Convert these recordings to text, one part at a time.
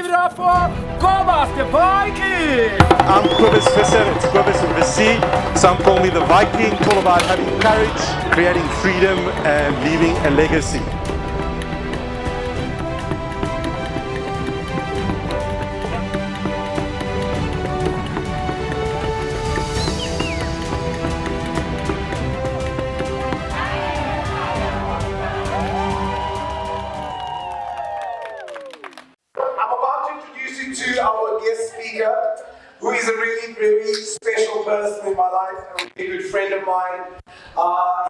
it up for Cobus the Viking! I'm Cobus Visser, it's Cobus and Visser. Some call me the Viking. It's all about having courage, creating freedom and leaving a legacy. To our guest speaker, who is a really very special person in my life, a really good friend of mine.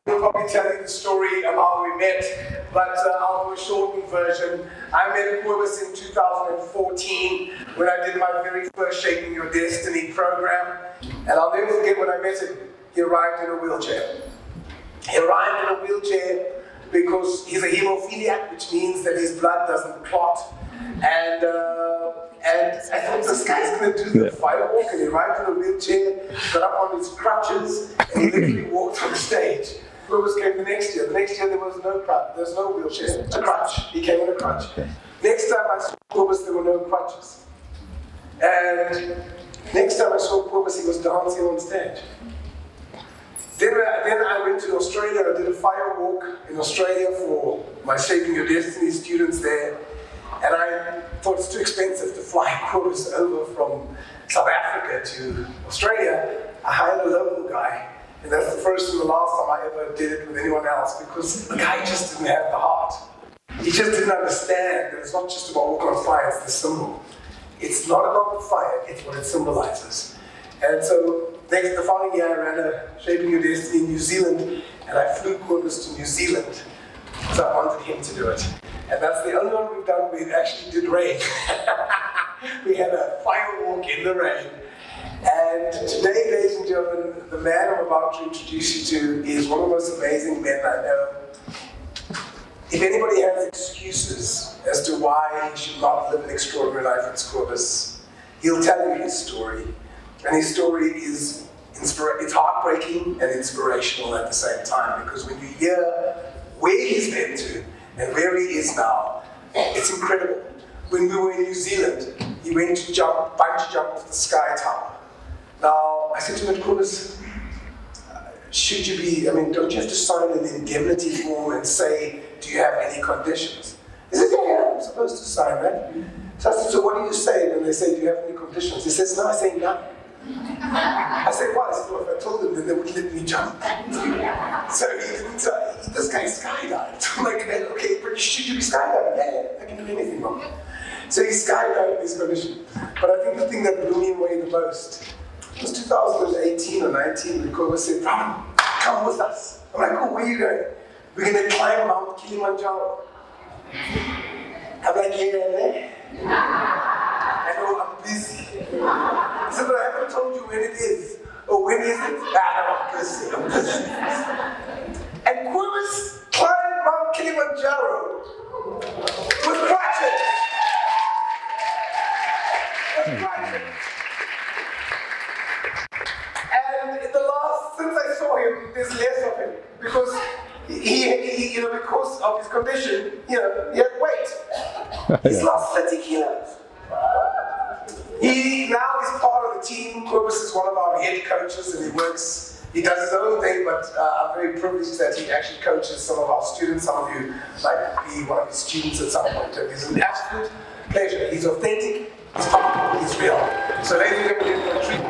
He'll probably tell you the story of how we met, but I'll do a shortened version. I met Cobus in 2014 when I did my very first Shaping Your Destiny program, and I'll never forget when I met him. He arrived in a wheelchair. He arrived in a wheelchair because he's a hemophiliac, which means that his blood doesn't clot. And I thought this guy's going to do the firewalk, and he arrived in a wheelchair, got up on his crutches, and he literally walked on the stage. Cobus came the next year. The next year there was no crutch, there was no wheelchair, a crutch. He came in a crutch. Next time I saw Cobus, there were no crutches. And next time I saw Cobus, he was dancing on stage. Then I went to Australia. I did a firewalk in Australia for my Shaping Your Destiny students there. And I thought it's too expensive to fly Cobus over from South Africa to Australia. I hired a local guy, and that's the first and the last time I ever did it with anyone else, because the guy just didn't have the heart. He just didn't understand that it's not just about walking on fire, it's the symbol. It's not about the fire, it's what it symbolizes. And so the following year I ran a Shaping Your Destiny in New Zealand, and I flew Cobus to New Zealand, because I wanted him to do it. And that's the only one we've done where it actually did rain. We had a firewalk in the rain. And today, ladies and gentlemen, the man I'm about to introduce you to is one of the most amazing men I know. If anybody has excuses as to why he should not live an extraordinary life, it's Cobus. He'll tell you his story. And his story is it's heartbreaking and inspirational at the same time, because when you hear where he's been to, and where he is now, it's incredible. When we were in New Zealand, he went to bungee jump off the Sky Tower. Now, I said to him, Cobus, don't you have to sign an indemnity form and say, do you have any conditions? He said, yeah, I'm supposed to sign that. So I said, so what do you say when they say, do you have any conditions? He says, no, I say none. I said, why? I said, well, if I told them, then they wouldn't let me jump. So he didn't, this guy skydived. I'm like, okay, should you be skydiving? Yeah, I can do anything wrong. So he skydived in this condition. But I think the thing that blew me away the most was 2018 or 19 when Cobus said, Robin, come with us. I'm like, oh, where are you going? We're going to climb Mount Kilimanjaro. I'm like, yeah. I know, I'm busy. He said, but I haven't told you when it is. Oh, when is it? I'm busy. And Cobus climbed Mount Kilimanjaro with crutches. And in the last, since I saw him, there's less of him. Because he because of his condition, he had weight. He's lost 30 kilos. He now is part of the team. Cobus is one of our head coaches, and he does his own thing, but I'm very privileged that he actually coaches some of our students. Some of you might be one of his students at some point. It's an absolute pleasure. He's authentic, he's powerful, he's real. So ladies and gentlemen, treat.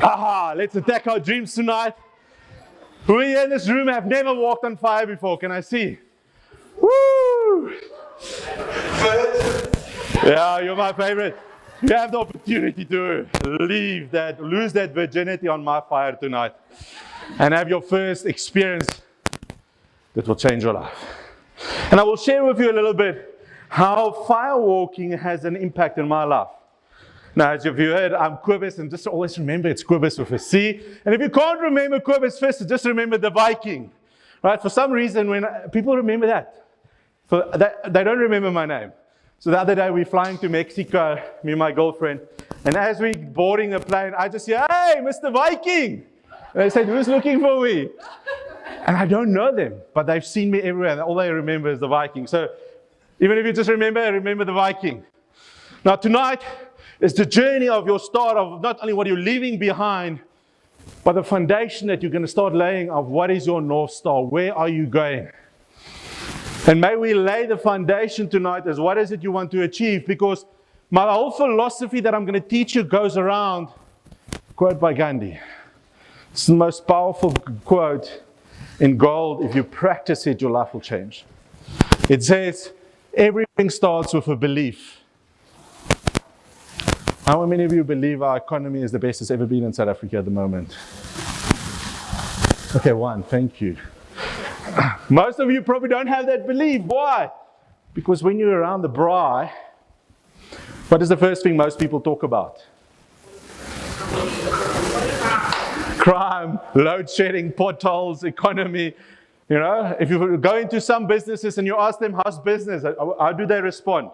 Aha, let's attack our dreams tonight. Who here in this room have never walked on fire before? Can I see? Woo! Yeah, you're my favorite. You have the opportunity to lose that virginity on my fire tonight and have your first experience that will change your life. And I will share with you a little bit how fire walking has an impact in my life. Now, as you've heard, I'm Cobus, and just always remember it's Cobus with a C. And if you can't remember Cobus first, just remember the Viking. Right? For some reason, when people remember that, they don't remember my name. So the other day, we're flying to Mexico, me and my girlfriend, and as we're boarding the plane, I just hear, "Hey, Mr. Viking!" And they said, "Who's looking for me?" And I don't know them, but they've seen me everywhere, and all they remember is the Viking. So even if you just remember the Viking. Now tonight is the journey of your start of not only what you're leaving behind, but the foundation that you're going to start laying of what is your North Star, where are you going? And may we lay the foundation tonight as what is it you want to achieve, because my whole philosophy that I'm going to teach you goes around, quote by Gandhi. It's the most powerful quote in gold. If you practice it, your life will change. It says, everything starts with a belief. How many of you believe our economy is the best it's ever been in South Africa at the moment? Okay, one, thank you. Most of you probably don't have that belief. Why? Because when you're around the braai, What is the first thing most people talk about? Crime, load shedding, potholes, economy. You know, if you go into some businesses and you ask them, how's business? How do they respond?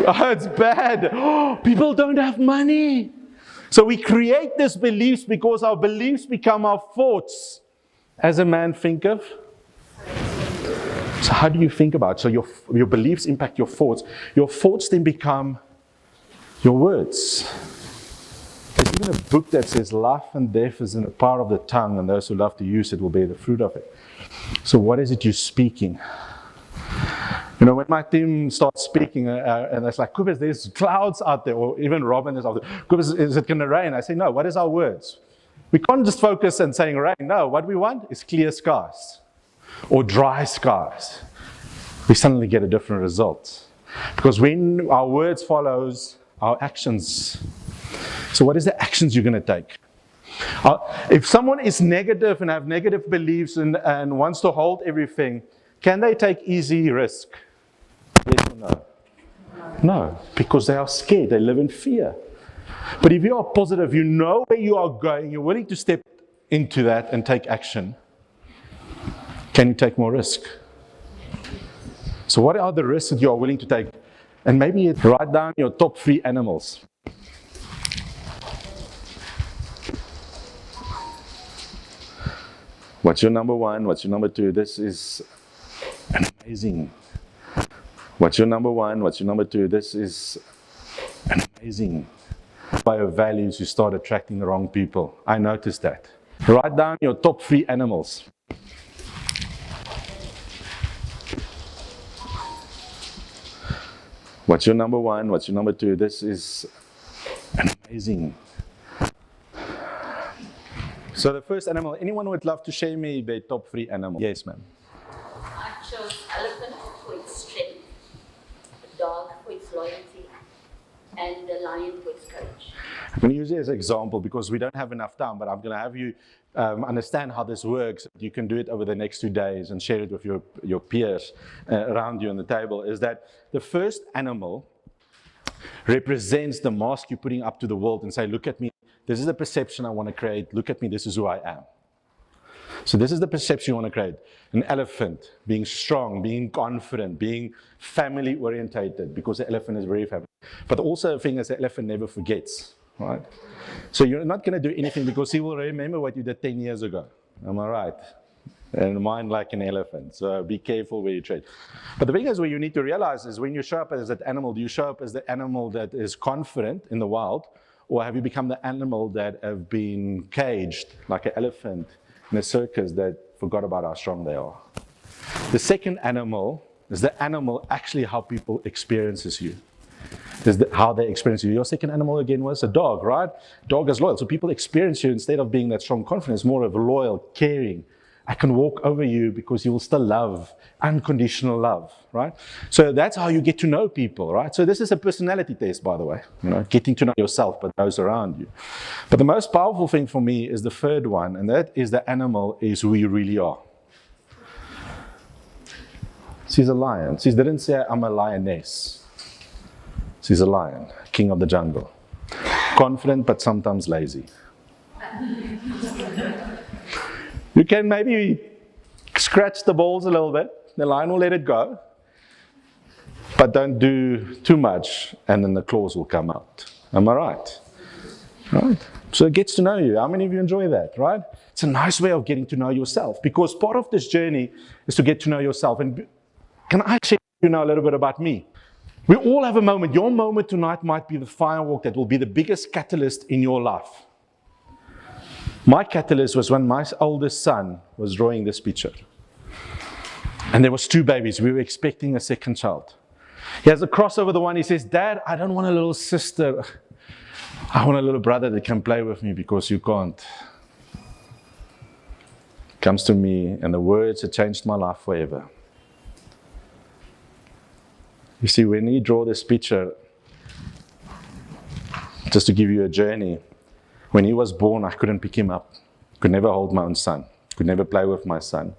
Oh, it's bad. Oh, people don't have money. So we create these beliefs because our beliefs become our thoughts. As a man thinketh. So how do you think about it? So your beliefs impact your thoughts. Your thoughts then become your words. There's even a book that says life and death is in the power of the tongue, and those who love to use it will bear the fruit of it. So what is it you're speaking? You know, when my team starts speaking, and it's like, Cobus, there's clouds out there, or even Robin is out there. Cobus, is it going to rain? I say, no, what is our words? We can't just focus on saying rain. No, what we want is clear skies or dry skies. We suddenly get a different result. Because when our words follows our actions. So what is the actions you're going to take? If someone is negative and have negative beliefs and wants to hold everything, can they take easy risk? Yes or no? No, because they are scared. They live in fear. But if you are positive, you know where you are going, you're willing to step into that and take action, can you take more risk? So what are the risks that you are willing to take? And maybe write down your top 3 animals. What's your number 1? What's your number 2? This is amazing. What's your number 1? What's your number 2? This is amazing. By your values, you start attracting the wrong people. I noticed that. Write down your top 3 animals. What's your number 1? What's your number 2? This is amazing. So the first animal, anyone would love to share me their top 3 animals? Yes, ma'am. I chose elephant for its strength, the dog for its loyalty, and the lion for its courage. I'm going to use it as an example because we don't have enough time, but I'm going to have you understand how this works. You can do it over the next 2 days and share it with your peers around you on the table. Is that the first animal represents the mask you're putting up to the world and say, look at me. This is the perception I want to create. Look at me. This is who I am. So this is the perception you want to create. An elephant, being strong, being confident, being family orientated, because the elephant is very family. But also the thing is the elephant never forgets, right? So you're not going to do anything because he will remember what you did 10 years ago. Am I right? And mind like an elephant. So be careful where you trade. But the thing is, what you need to realize is when you show up as that animal, do you show up as the animal that is confident in the wild? Or have you become the animal that have been caged like an elephant in a circus that forgot about how strong they are? The second animal is the animal actually how people experiences you. Is how they experience you. Your second animal again was a dog, right? Dog is loyal. So people experience you instead of being that strong confidence, more of a loyal, caring. I can walk over you because you will still love, unconditional love, right? So that's how you get to know people, right? So this is a personality test, by the way, you know, getting to know yourself, but those around you. But the most powerful thing for me is the third one, and that is the animal is who you really are. She's a lion. She didn't say, I'm a lioness. She's a lion, king of the jungle. Confident, but sometimes lazy. You can maybe scratch the balls a little bit. The lion will let it go. But don't do too much, and then the claws will come out. Am I right? Right? So it gets to know you. How many of you enjoy that, right? It's a nice way of getting to know yourself, because part of this journey is to get to know yourself. And can I share you now a little bit about me? We all have a moment. Your moment tonight might be the firework that will be the biggest catalyst in your life. My catalyst was when my oldest son was drawing this picture. And there was 2 babies. We were expecting a second child. He has a cross over the one. He says, Dad, I don't want a little sister. I want a little brother that can play with me because you can't. Comes to me, and the words have changed my life forever. You see, when you draw this picture, just to give you a journey, when he was born, I couldn't pick him up. Could never hold my own son. Could never play with my son.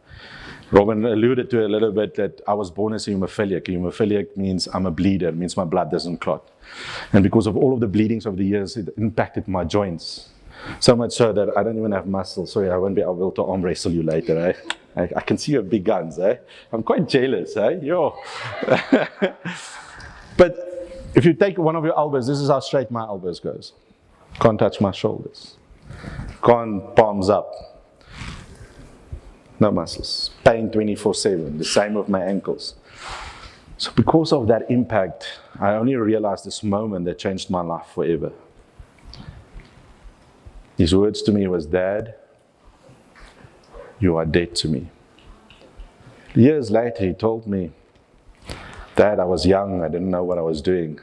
Robin alluded to a little bit that I was born as a hemophiliac. A hemophiliac means I'm a bleeder, it means my blood doesn't clot. And because of all of the bleedings over the years, it impacted my joints. So much so that I don't even have muscle. Sorry, I won't be able to arm wrestle you later, eh? I can see your big guns, eh? I'm quite jealous, eh? Yo. But if you take one of your elbows, this is how straight my elbows goes. Can't touch my shoulders. Can't palms up. No muscles. Pain 24/7. The same with my ankles. So because of that impact, I only realized this moment that changed my life forever. His words to me was, Dad, you are dead to me. Years later, he told me, Dad, I was young, I didn't know what I was doing.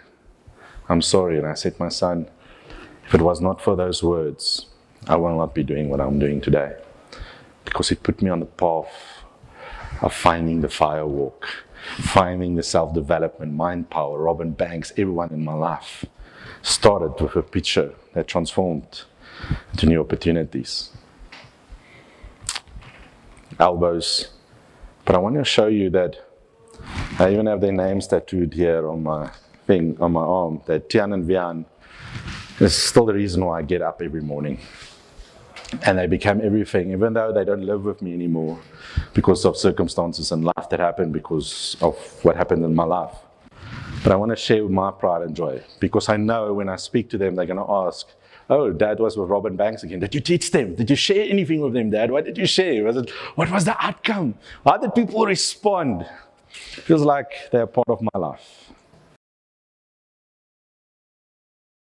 I'm sorry. And I said, my son, if it was not for those words, I will not be doing what I'm doing today. Because it put me on the path of finding the firewalk, finding the self-development, mind power, Robin Banks, everyone in my life. Started with a picture that transformed into new opportunities. Elbows. But I want to show you that I even have their names tattooed here on my thing, on my arm, that Tian and Vian is still the reason why I get up every morning. And they became everything, even though they don't live with me anymore because of circumstances and life that happened because of what happened in my life. But I want to share my pride and joy because I know when I speak to them, they're going to ask, oh, Dad was with Robin Banks again. Did you teach them? Did you share anything with them, Dad? What did you share? What was the outcome? How did people respond? It feels like they're part of my life.